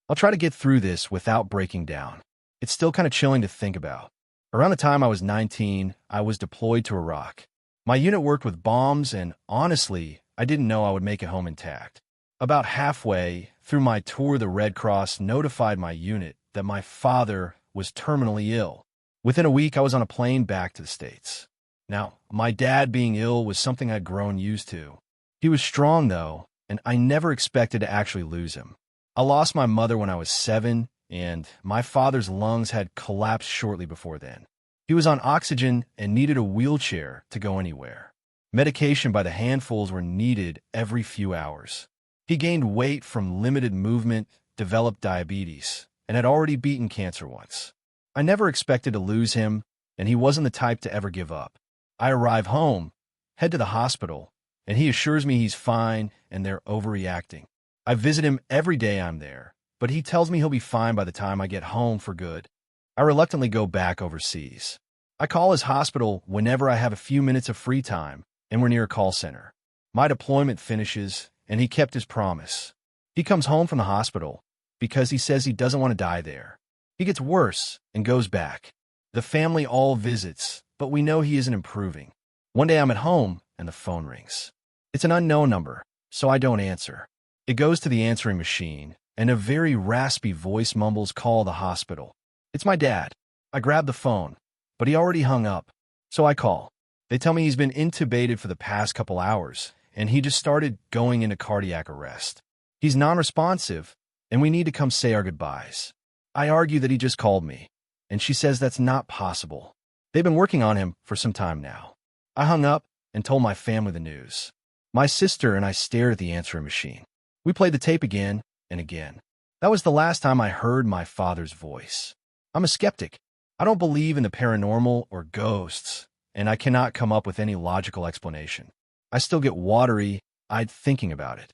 I'll try to get through this without breaking down. It's still kind of chilling to think about. Around the time I was 19, I was deployed to Iraq. My unit worked with bombs, and honestly, I didn't know I would make it home intact. About halfway through my tour, the Red Cross notified my unit that my father was terminally ill. Within a week, I was on a plane back to the States. Now, my dad being ill was something I'd grown used to. He was strong, though, and I never expected to actually lose him. I lost my mother when I was 7, and my father's lungs had collapsed shortly before then. He was on oxygen and needed a wheelchair to go anywhere. Medication by the handfuls were needed every few hours. He gained weight from limited movement, developed diabetes, and had already beaten cancer once. I never expected to lose him, and he wasn't the type to ever give up. I arrive home, head to the hospital, and he assures me he's fine and they're overreacting. I visit him every day I'm there, but he tells me he'll be fine by the time I get home for good. I reluctantly go back overseas. I call his hospital whenever I have a few minutes of free time, and we're near a call center. My deployment finishes, and he kept his promise. He comes home from the hospital because he says he doesn't want to die there. He gets worse and goes back. The family all visits, but we know he isn't improving. One day I'm at home, and the phone rings. It's an unknown number, so I don't answer. It goes to the answering machine, and a very raspy voice mumbles, "Call the hospital." It's my dad. I grab the phone, but he already hung up, so I call. They tell me he's been intubated for the past couple hours, and he just started going into cardiac arrest. He's non-responsive, and we need to come say our goodbyes. I argue that he just called me, and she says that's not possible. They've been working on him for some time now. I hung up and told my family the news. My sister and I stared at the answering machine. We played the tape again and again. That was the last time I heard my father's voice. I'm a skeptic. I don't believe in the paranormal or ghosts, and I cannot come up with any logical explanation. I still get watery-eyed thinking about it.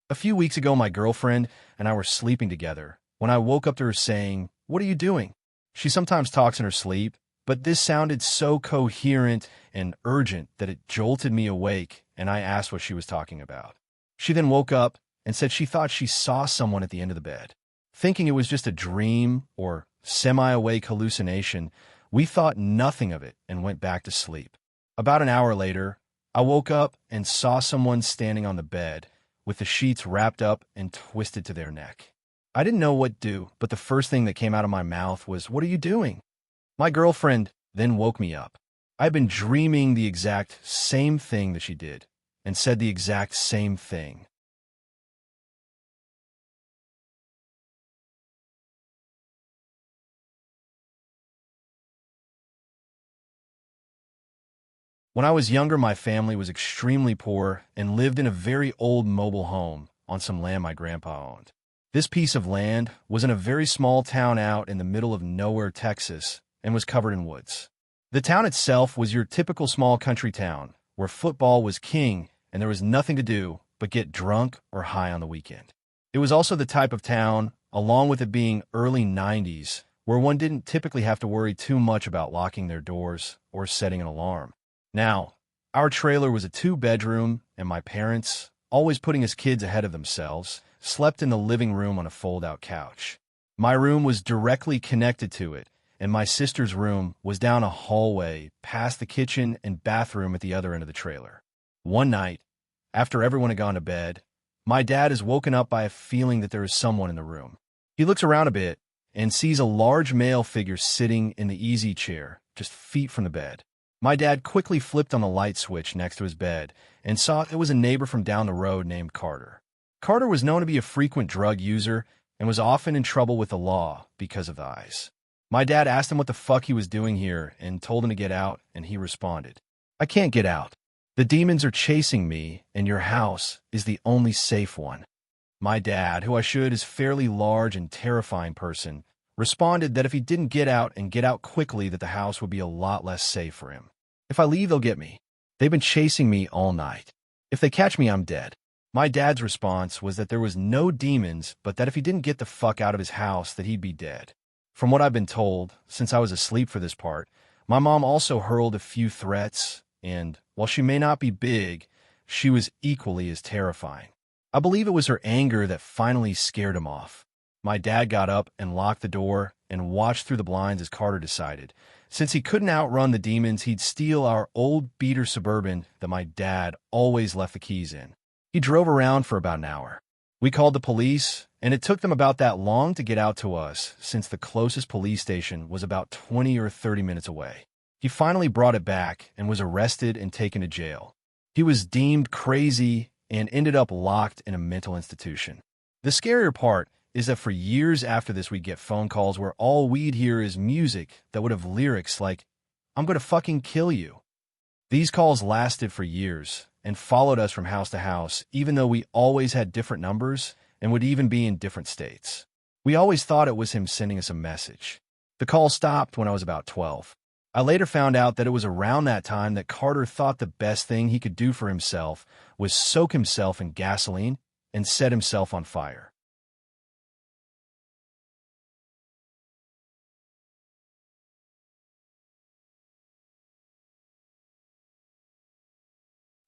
A few weeks ago, my girlfriend and I were sleeping together when I woke up to her saying, "What are you doing?" She sometimes talks in her sleep, but this sounded so coherent and urgent that it jolted me awake, and I asked what she was talking about. She then woke up and said she thought she saw someone at the end of the bed. Thinking it was just a dream or semi-awake hallucination, we thought nothing of it and went back to sleep. About an hour later, I woke up and saw someone standing on the bed with the sheets wrapped up and twisted to their neck. I didn't know what to do, but the first thing that came out of my mouth was, "What are you doing?" My girlfriend then woke me up. I'd been dreaming the exact same thing that she did, and said the exact same thing. When I was younger, my family was extremely poor and lived in a very old mobile home on some land my grandpa owned. This piece of land was in a very small town out in the middle of nowhere, Texas, and was covered in woods. The town itself was your typical small country town, where football was king and there was nothing to do but get drunk or high on the weekend. It was also the type of town, along with it being early 90s, where one didn't typically have to worry too much about locking their doors or setting an alarm. Now, our trailer was a 2-bedroom, and my parents, always putting us kids ahead of themselves, slept in the living room on a fold-out couch. My room was directly connected to it, and my sister's room was down a hallway past the kitchen and bathroom at the other end of the trailer. One night, after everyone had gone to bed, my dad is woken up by a feeling that there is someone in the room. He looks around a bit and sees a large male figure sitting in the easy chair, just feet from the bed. My dad quickly flipped on the light switch next to his bed and saw it was a neighbor from down the road named Carter. Carter was known to be a frequent drug user and was often in trouble with the law because of the eyes. My dad asked him what the fuck he was doing here and told him to get out, and he responded, "I can't get out. The demons are chasing me, and your house is the only safe one." My dad, who I should is fairly large and terrifying person, responded that if he didn't get out and get out quickly, that the house would be a lot less safe for him. "If I leave, they'll get me. They've been chasing me all night. If they catch me, I'm dead." My dad's response was that there was no demons, but that if he didn't get the fuck out of his house, that he'd be dead. From what I've been told, since I was asleep for this part, my mom also hurled a few threats, and while she may not be big, she was equally as terrifying. I believe it was her anger that finally scared him off. My dad got up and locked the door and watched through the blinds as Carter decided. Since he couldn't outrun the demons, he'd steal our old beater Suburban that my dad always left the keys in. He drove around for about an hour. We called the police, and it took them about that long to get out to us, since the closest police station was about 20 or 30 minutes away. He finally brought it back and was arrested and taken to jail. He was deemed crazy and ended up locked in a mental institution. The scarier part is that for years after this, we'd get phone calls where all we'd hear is music that would have lyrics like, "I'm gonna fucking kill you." These calls lasted for years and followed us from house to house, even though we always had different numbers and would even be in different states. We always thought it was him sending us a message. The call stopped when I was about 12. I later found out that it was around that time that Carter thought the best thing he could do for himself was soak himself in gasoline and set himself on fire.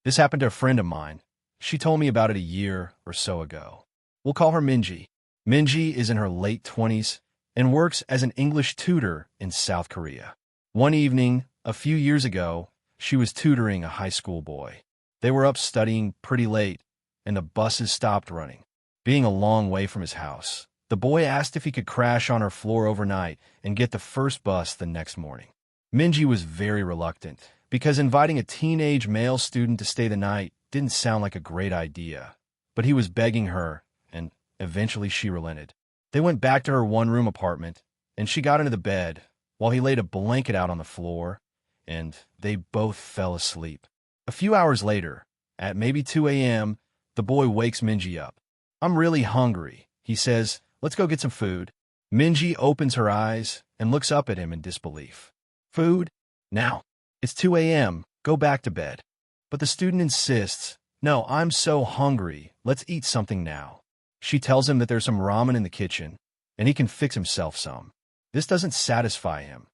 This happened to a friend of mine. She told me about it a year or so ago. We'll call her Minji. Minji is in her late 20s and works as an English tutor in South Korea. One evening, a few years ago, she was tutoring a high school boy. They were up studying pretty late, and the buses stopped running. Being a long way from his house, the boy asked if he could crash on her floor overnight and get the first bus the next morning. Minji was very reluctant, because inviting a teenage male student to stay the night didn't sound like a great idea. But he was begging her, and eventually she relented. They went back to her one-room apartment, and she got into the bed, while he laid a blanket out on the floor, and they both fell asleep. A few hours later, at maybe 2 a.m., the boy wakes Minji up. "I'm really hungry," he says. "Let's go get some food." Minji opens her eyes and looks up at him in disbelief. "Food? Now? It's 2 a.m. Go back to bed." But the student insists, "No, I'm so hungry. Let's eat something now." She tells him that there's some ramen in the kitchen, and he can fix himself some. This doesn't satisfy him.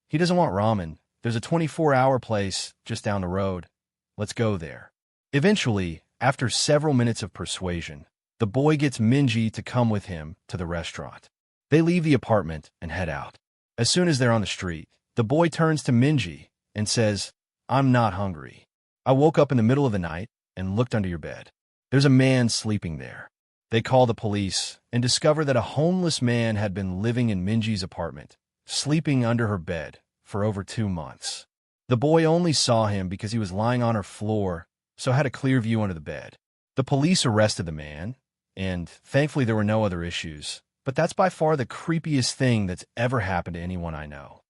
He doesn't want ramen. There's a 24-hour place just down the road. Let's go there. Eventually, after several minutes of persuasion, the boy gets Minji to come with him to the restaurant. They leave the apartment and head out. As soon as they're on the street, the boy turns to Minji and says, "I'm not hungry. I woke up in the middle of the night and looked under your bed. There's a man sleeping there." They call the police and discover that a homeless man had been living in Minji's apartment, sleeping under her bed for over 2 months. The boy only saw him because he was lying on her floor, so had a clear view under the bed. The police arrested the man, and thankfully there were no other issues, but that's by far the creepiest thing that's ever happened to anyone I know.